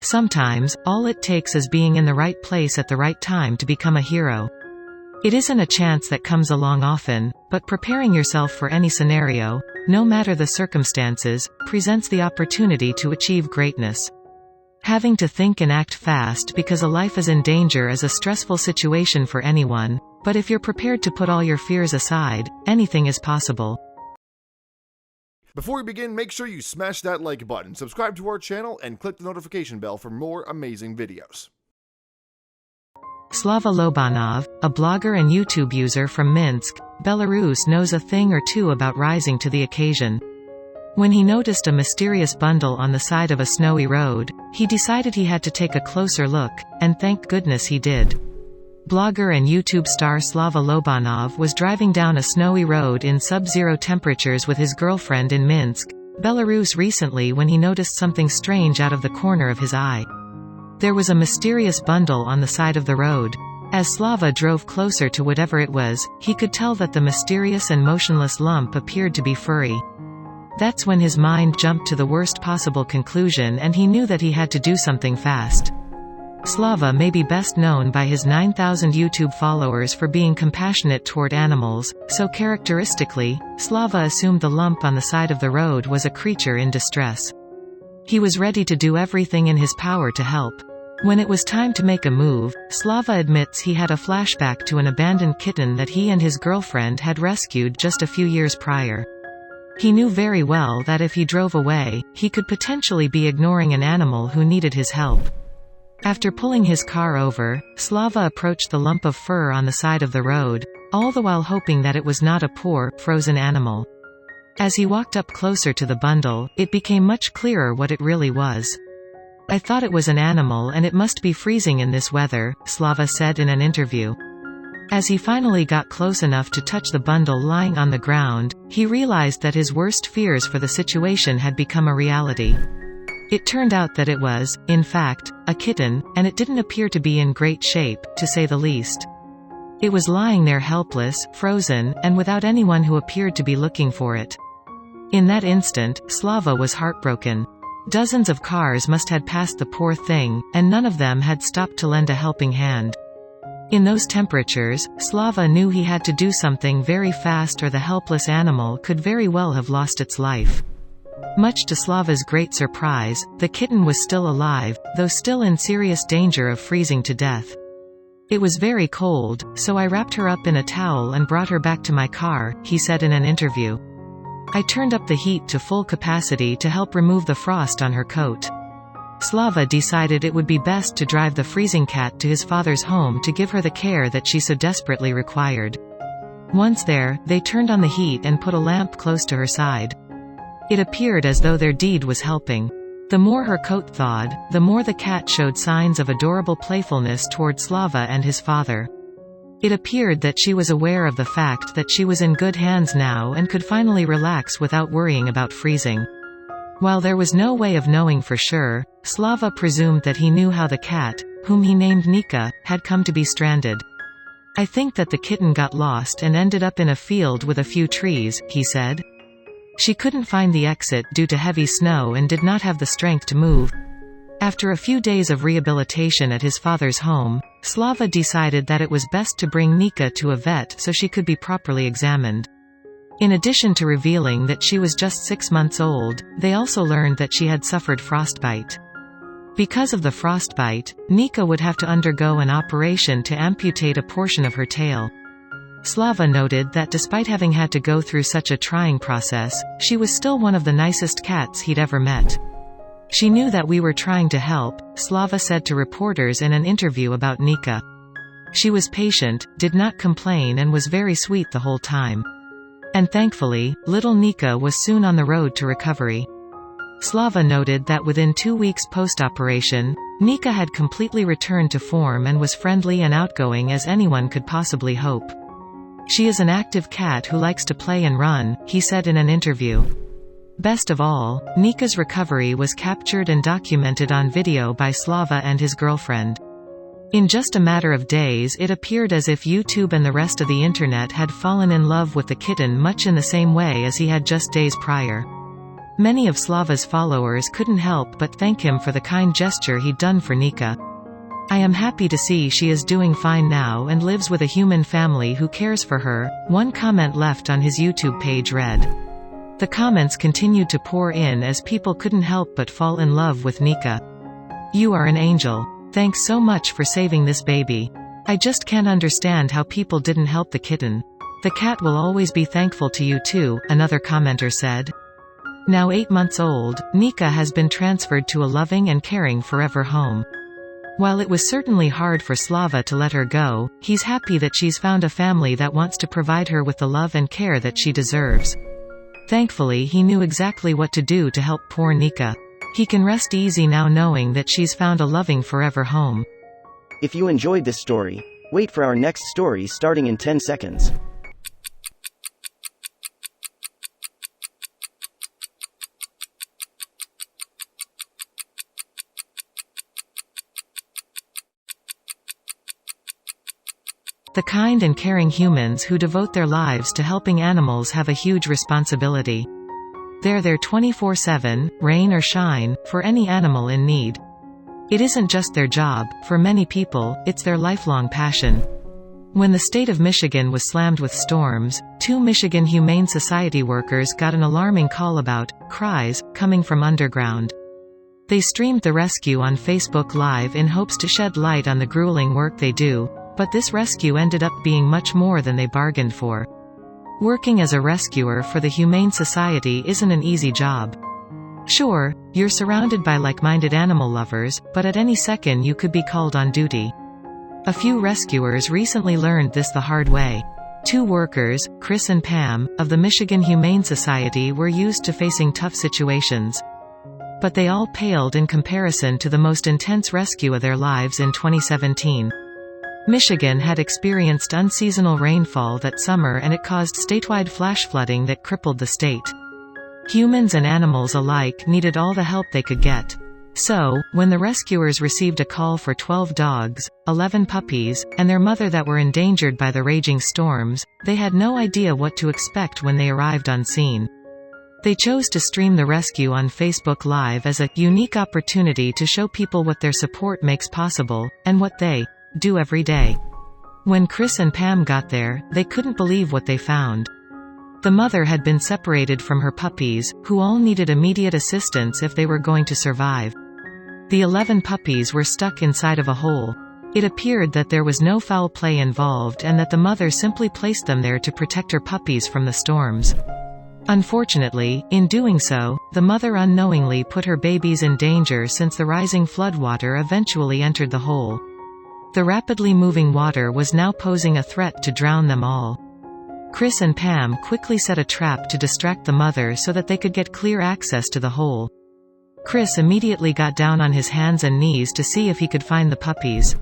Sometimes, all it takes is being in the right place at the right time to become a hero. It isn't a chance that comes along often, but preparing yourself for any scenario, no matter the circumstances, presents the opportunity to achieve greatness. Having to think and act fast because a life is in danger is a stressful situation for anyone, but if you're prepared to put all your fears aside, anything is possible. Before we begin, make sure you smash that like button, subscribe to our channel, and click the notification bell for more amazing videos. Slava Lobanov, a blogger and YouTube user from Minsk, Belarus, knows a thing or two about rising to the occasion. When he noticed a mysterious bundle on the side of a snowy road, he decided he had to take a closer look, and thank goodness he did. Blogger and YouTube star Slava Lobanov was driving down a snowy road in sub-zero temperatures with his girlfriend in Minsk, Belarus recently when he noticed something strange out of the corner of his eye. There was a mysterious bundle on the side of the road. As Slava drove closer to whatever it was, he could tell that the mysterious and motionless lump appeared to be furry. That's when his mind jumped to the worst possible conclusion and he knew that he had to do something fast. Slava may be best known by his 9,000 YouTube followers for being compassionate toward animals, so characteristically, Slava assumed the lump on the side of the road was a creature in distress. He was ready to do everything in his power to help. When it was time to make a move, Slava admits he had a flashback to an abandoned kitten that he and his girlfriend had rescued just a few years prior. He knew very well that if he drove away, he could potentially be ignoring an animal who needed his help. After pulling his car over, Slava approached the lump of fur on the side of the road, all the while hoping that it was not a poor, frozen animal. As he walked up closer to the bundle, it became much clearer what it really was. "I thought it was an animal and it must be freezing in this weather," Slava said in an interview. As he finally got close enough to touch the bundle lying on the ground, he realized that his worst fears for the situation had become a reality. It turned out that it was, in fact, a kitten, and it didn't appear to be in great shape, to say the least. It was lying there helpless, frozen, and without anyone who appeared to be looking for it. In that instant, Slava was heartbroken. Dozens of cars must have passed the poor thing, and none of them had stopped to lend a helping hand. In those temperatures, Slava knew he had to do something very fast or the helpless animal could very well have lost its life. Much to Slava's great surprise, the kitten was still alive, though still in serious danger of freezing to death. "It was very cold, so I wrapped her up in a towel and brought her back to my car," he said in an interview. "I turned up the heat to full capacity to help remove the frost on her coat." Slava decided it would be best to drive the freezing cat to his father's home to give her the care that she so desperately required. Once there, they turned on the heat and put a lamp close to her side. It appeared as though their deed was helping. The more her coat thawed, the more the cat showed signs of adorable playfulness toward Slava and his father. It appeared that she was aware of the fact that she was in good hands now and could finally relax without worrying about freezing. While there was no way of knowing for sure, Slava presumed that he knew how the cat, whom he named Nika, had come to be stranded. "I think that the kitten got lost and ended up in a field with a few trees," he said. "She couldn't find the exit due to heavy snow and did not have the strength to move." After a few days of rehabilitation at his father's home, Slava decided that it was best to bring Nika to a vet so she could be properly examined. In addition to revealing that she was just 6 months old, they also learned that she had suffered frostbite. Because of the frostbite, Nika would have to undergo an operation to amputate a portion of her tail. Slava noted that despite having had to go through such a trying process, she was still one of the nicest cats he'd ever met. "She knew that we were trying to help," Slava said to reporters in an interview about Nika. "She was patient, did not complain and was very sweet the whole time. And thankfully, little Nika was soon on the road to recovery." Slava noted that within 2 weeks post-operation, Nika had completely returned to form and was friendly and outgoing as anyone could possibly hope. "She is an active cat who likes to play and run," he said in an interview. Best of all, Nika's recovery was captured and documented on video by Slava and his girlfriend. In just a matter of days it appeared as if YouTube and the rest of the internet had fallen in love with the kitten much in the same way as he had just days prior. Many of Slava's followers couldn't help but thank him for the kind gesture he'd done for Nika. "I am happy to see she is doing fine now and lives with a human family who cares for her," one comment left on his YouTube page read. The comments continued to pour in as people couldn't help but fall in love with Nika. "You are an angel. Thanks so much for saving this baby. I just can't understand how people didn't help the kitten. The cat will always be thankful to you too," another commenter said. Now 8 months old, Nika has been transferred to a loving and caring forever home. While it was certainly hard for Slava to let her go, he's happy that she's found a family that wants to provide her with the love and care that she deserves. Thankfully, he knew exactly what to do to help poor Nika. He can rest easy now knowing that she's found a loving forever home. If you enjoyed this story, wait for our next story starting in 10 seconds. The kind and caring humans who devote their lives to helping animals have a huge responsibility. They're there 24/7, rain or shine, for any animal in need. It isn't just their job, for many people, it's their lifelong passion. When the state of Michigan was slammed with storms, 2 Michigan Humane Society workers got an alarming call about cries coming from underground. They streamed the rescue on Facebook Live in hopes to shed light on the grueling work they do, but this rescue ended up being much more than they bargained for. Working as a rescuer for the Humane Society isn't an easy job. Sure, you're surrounded by like-minded animal lovers, but at any second you could be called on duty. A few rescuers recently learned this the hard way. 2 workers, Chris and Pam, of the Michigan Humane Society were used to facing tough situations. But they all paled in comparison to the most intense rescue of their lives in 2017. Michigan had experienced unseasonal rainfall that summer and it caused statewide flash flooding that crippled the state. Humans and animals alike needed all the help they could get. So, when the rescuers received a call for 12 dogs, 11 puppies, and their mother that were endangered by the raging storms, they had no idea what to expect when they arrived on scene. They chose to stream the rescue on Facebook Live as a unique opportunity to show people what their support makes possible, and what they do every day. When Chris and Pam got there, they couldn't believe what they found. The mother had been separated from her puppies, who all needed immediate assistance if they were going to survive. The 11 puppies were stuck inside of a hole. It appeared that there was no foul play involved and that the mother simply placed them there to protect her puppies from the storms. Unfortunately, in doing so, the mother unknowingly put her babies in danger since the rising floodwater eventually entered the hole. The rapidly moving water was now posing a threat to drown them all. Chris and Pam quickly set a trap to distract the mother so that they could get clear access to the hole. Chris immediately got down on his hands and knees to see if he could find the puppies.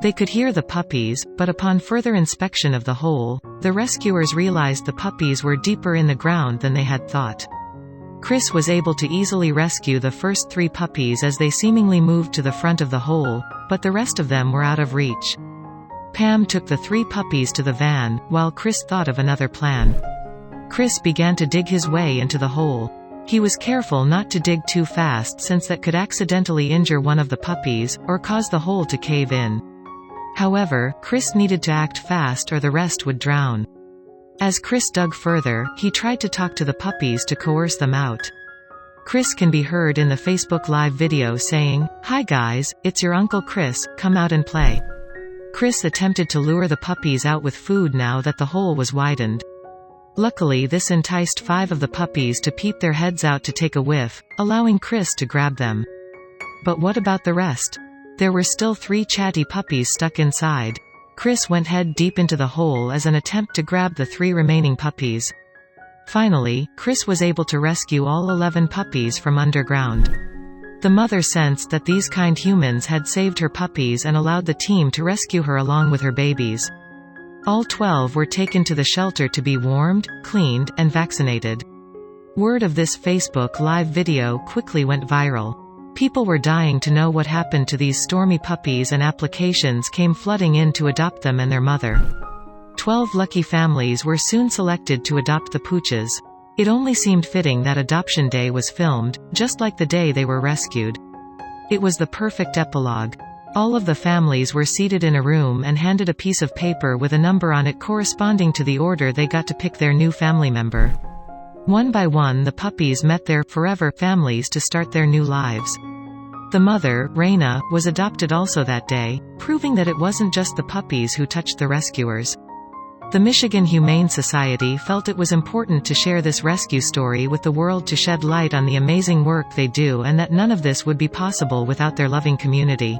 They could hear the puppies, but upon further inspection of the hole, the rescuers realized the puppies were deeper in the ground than they had thought. Chris was able to easily rescue the first 3 puppies as they seemingly moved to the front of the hole, but the rest of them were out of reach. Pam took the 3 puppies to the van, while Chris thought of another plan. Chris began to dig his way into the hole. He was careful not to dig too fast since that could accidentally injure one of the puppies, or cause the hole to cave in. However, Chris needed to act fast or the rest would drown. As Chris dug further, he tried to talk to the puppies to coerce them out. Chris can be heard in the Facebook Live video saying, "Hi guys, it's your Uncle Chris, come out and play." Chris attempted to lure the puppies out with food now that the hole was widened. Luckily, this enticed 5 of the puppies to peep their heads out to take a whiff, allowing Chris to grab them. But what about the rest? There were still 3 chatty puppies stuck inside. Chris went head deep into the hole as an attempt to grab the 3 remaining puppies. Finally, Chris was able to rescue all 11 puppies from underground. The mother sensed that these kind humans had saved her puppies and allowed the team to rescue her along with her babies. All 12 were taken to the shelter to be warmed, cleaned, and vaccinated. Word of this Facebook Live video quickly went viral. People were dying to know what happened to these stormy puppies and applications came flooding in to adopt them and their mother. 12 lucky families were soon selected to adopt the pooches. It only seemed fitting that Adoption Day was filmed, just like the day they were rescued. It was the perfect epilogue. All of the families were seated in a room and handed a piece of paper with a number on it corresponding to the order they got to pick their new family member. One by one the puppies met their forever families to start their new lives. The mother, Raina, was adopted also that day, proving that it wasn't just the puppies who touched the rescuers. The Michigan Humane Society felt it was important to share this rescue story with the world to shed light on the amazing work they do and that none of this would be possible without their loving community.